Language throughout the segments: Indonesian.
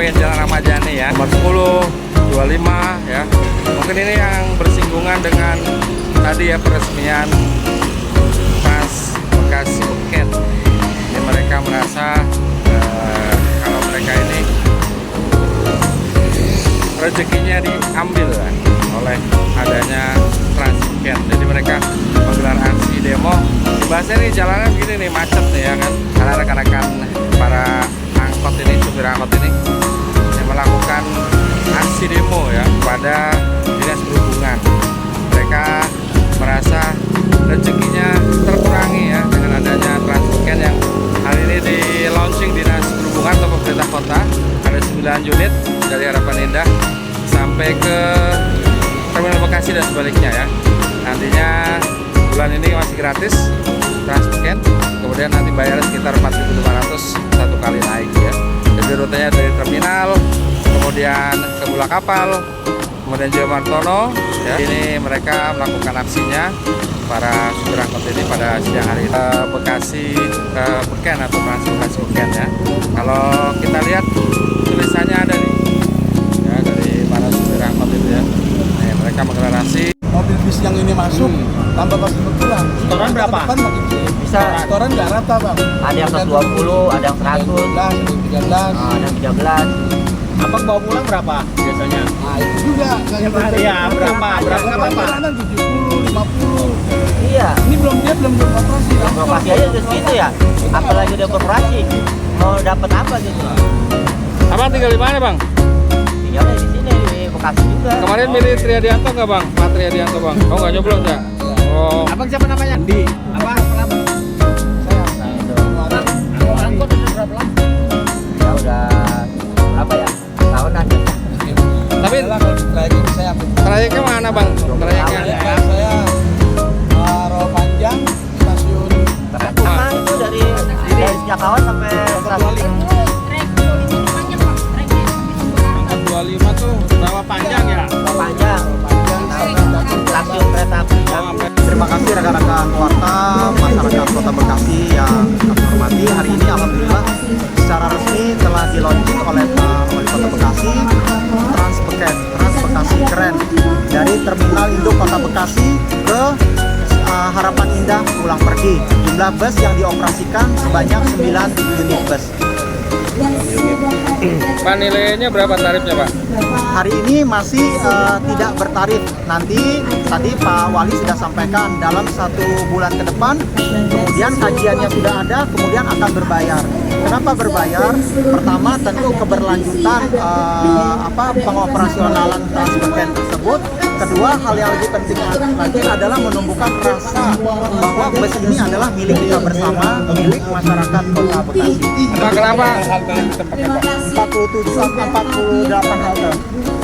bagian Jalan Ahmad Yani ya, nomor 10, 25 ya. Mungkin ini yang bersinggungan dengan tadi ya peresmian Trans Bekasi Beken. Ini mereka merasa kalau mereka ini rezekinya diambil oleh adanya Trans Beken. Jadi mereka menggelar aksi demo. Bahasanya nih jalanan gini nih, macet nih ya kan, karena rekan-rekan para angkot ini, supir angkot ini yang melakukan aksi demo ya kepada dinas perhubungan. Mereka merasa rezekinya terkurangi ya dengan adanya Trans Beken yang hari ini di launching dinas perhubungan atau pemerintah kota. Ada 9 unit dari Harapan Indah sampai ke Terminal Bekasi dan sebaliknya ya. Nantinya bulan ini masih gratis Trans Beken, kemudian nanti bayar sekitar 4.500 satu kali naik ya. Jadi rutenya dari terminal, kemudian ke Bulak Kapal, kemudian Jawa Martono ya. Ini mereka melakukan aksinya para supir angkot ini pada siang hari ini. Bekasi Beken atau Trans Bekasi Beken ya. Kalau kita lihat tulisannya ada nih ya, dari para supir angkot itu ya. Nah, mereka menggelar aksi. Mobil bis yang ini masuk tambah pasti berkurang. Setoran berapa? Bisa setoran nggak rata bang. Ada yang 120, ada yang 100, ada yang 13. ada yang 13. Abang bawa pulang berapa biasanya? Nah itu juga. Iya, berapa? Berapa? Perjalanan 70, 50. Iya. Ini belum beroperasi. Beroperasi aja udah segitu ya. Apalagi udah beroperasi. Mau dapat apa gitu? Abang tinggal di mana bang? Tinggalnya di sini di Bekasi juga. Kemarin milih Triadianto nggak bang? Pak Triadianto bang? Oh nggak nyoblos ya? Oh. Abang siapa namanya? Di. Apa? Angkot udah berapa lama? Ya udah berapa ya? Tahunan. Tapi trayeknya mana bang? Trayeknya? Saya Rawa Panjang stasiun. Karena itu dari Sejakawan sampai stasiun. Angkat 25 tuh Rawa Panjang ya? Rawa Panjang. Stasiun kereta api. Terima kasih rekan-rekan warta masyarakat Kota Bekasi yang kami hormati. Hari ini alhamdulillah secara resmi telah di-launching oleh Pak Wali Kota Bekasi Trans Beken, Trans Bekasi Keren, dari Terminal Induk Kota Bekasi ke Harapan Indah pulang pergi. Jumlah bus yang dioperasikan sebanyak 9 unit bus. Pak, nilainya berapa tarifnya Pak? Hari ini masih tidak bertarif. Nanti tadi Pak Wali sudah sampaikan dalam 1 bulan ke depan, kemudian kajiannya sudah ada, kemudian akan berbayar. Kenapa berbayar? Pertama tentu keberlanjutan pengoperasionalan Trans Beken tersebut. Kedua, hal yang lebih penting lagi adalah menumbuhkan rasa bahwa bus ini adalah milik kita bersama, milik masyarakat Kota Bekasi. Pak, kenapa? 48 halte.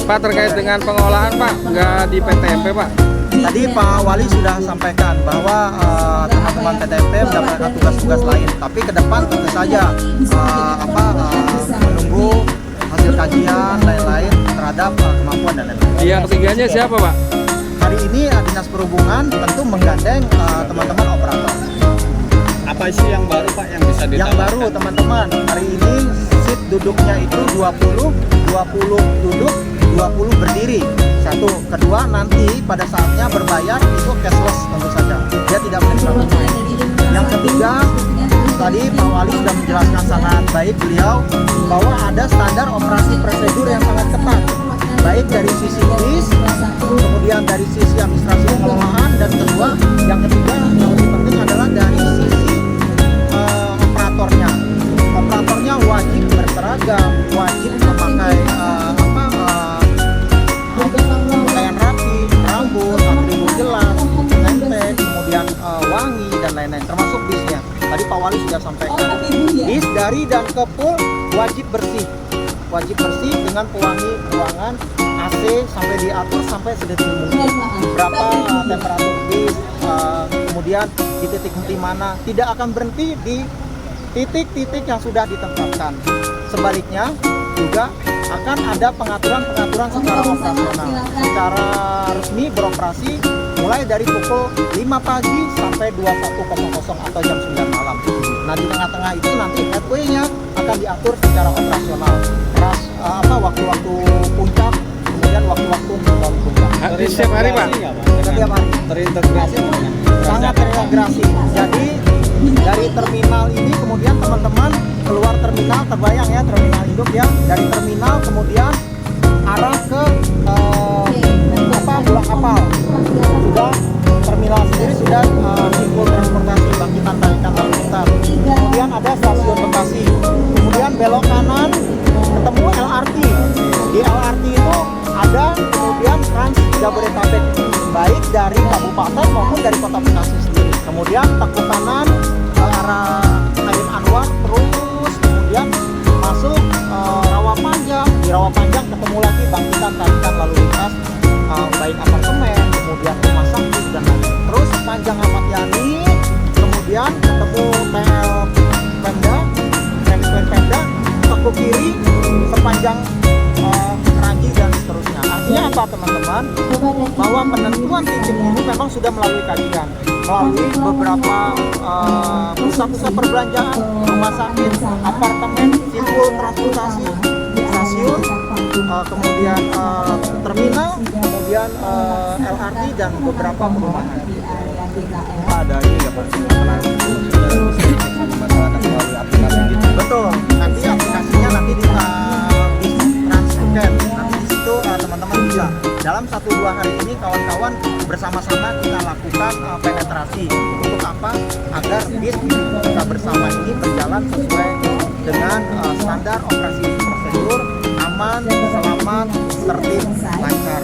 Pak, terkait dengan pengolahan Pak, nggak di PTMP Pak? Tadi Pak Wali sudah sampaikan bahwa teman-teman PTMP mendapatkan tugas-tugas lain, tapi ke depan tentu saja menunggu hasil kajian lain-lain terhadap kemampuan dan lain-lain. Yang ketiganya siapa Pak? Hari ini Dinas Perhubungan tentu menggandeng teman-teman operator. Apa sih yang baru Pak yang bisa ditambahkan? Yang baru teman-teman, hari ini seat duduknya itu 20 duduk, 20 berdiri. Satu, kedua nanti pada saatnya berbayar itu cashless tentu saja. Dia tidak menerima tunai. Yang ketiga, tadi Pak Wali sudah menjelaskan sangat baik beliau bahwa ada standar operasi prosedur yang sangat ketat, baik dari sisi bis, kemudian dari sisi administrasi pengelolaan, dan kedua, yang ketiga yang lebih penting adalah dari sisi operatornya. Operatornya wajib berseragam, wajib memakai pakaian rapi, rambut, atribut jelas, nempel, kemudian wangi dan lain-lain, termasuk bisnya. Tadi Pak Wali sudah sampaikan, bis dari dan ke pool wajib bersih dengan pewangi ruangan, AC sampai diatur sampai sedetil mungkin. Berapa temperatur bis, kemudian di titik henti mana, tidak akan berhenti di titik-titik yang sudah ditetapkan. Sebaliknya juga akan ada pengaturan secara operasional. Secara resmi beroperasi mulai dari pukul 5 pagi sampai 21.00 atau jam 9 malam. Nah, di tengah-tengah itu nanti headway-nya akan diatur secara operasional. Ras waktu-waktu puncak, kemudian waktu-waktu non puncak. Di setiap hari Pak? Setiap hari. Terintegrasi Sangat terintegrasi. Jadi dari terminal ini kemudian teman-teman keluar terminal, terbayang ya terminal hidup ya, dari terminal kemudian arah ke pulang kapal. Sudah terminal sendiri sudah simpul transportasi bangkitan tarikan lalu lintas. Kemudian ada stasiun Bekasi. Kemudian belok kanan ketemu LRT. Di LRT itu ada kemudian Trans Jabodetabek, baik dari kabupaten maupun dari kota Bekasi sendiri. Kemudian tekuk kanan ke arah Halim Anwar terus kemudian masuk Rawapanjang. Di Rawapanjang ketemu lagi bangkitan tarikan lalu lintas, baik apartemen, kemudian rumah sakit dan lain. Terus sepanjang Ahmad Yani, kemudian ketemu TL Pemda, Pemda, tekuk kiri sepanjang Keranji dan seterusnya. Artinya apa teman-teman? Bahwa penentuan titik ini memang sudah melalui kajian, melalui beberapa pusat-pusat perbelanjaan, rumah sakit, apartemen, simpul transportasi, stasiun, kemudian terminal, kemudian LRT dan beberapa perumahan. ada ini ya Pak, masyarakat melalui aplikasi gitu. Betul. Nanti aplikasinya nanti di Transcare. Nanti di situ teman-teman bisa. Dalam 1-2 hari ini kawan-kawan bersama-sama kita lakukan penetrasi. Untuk apa? Agar bis kita bersama ini berjalan sesuai dengan standar operasi prosedur, aman, selamat, tertib, lancar.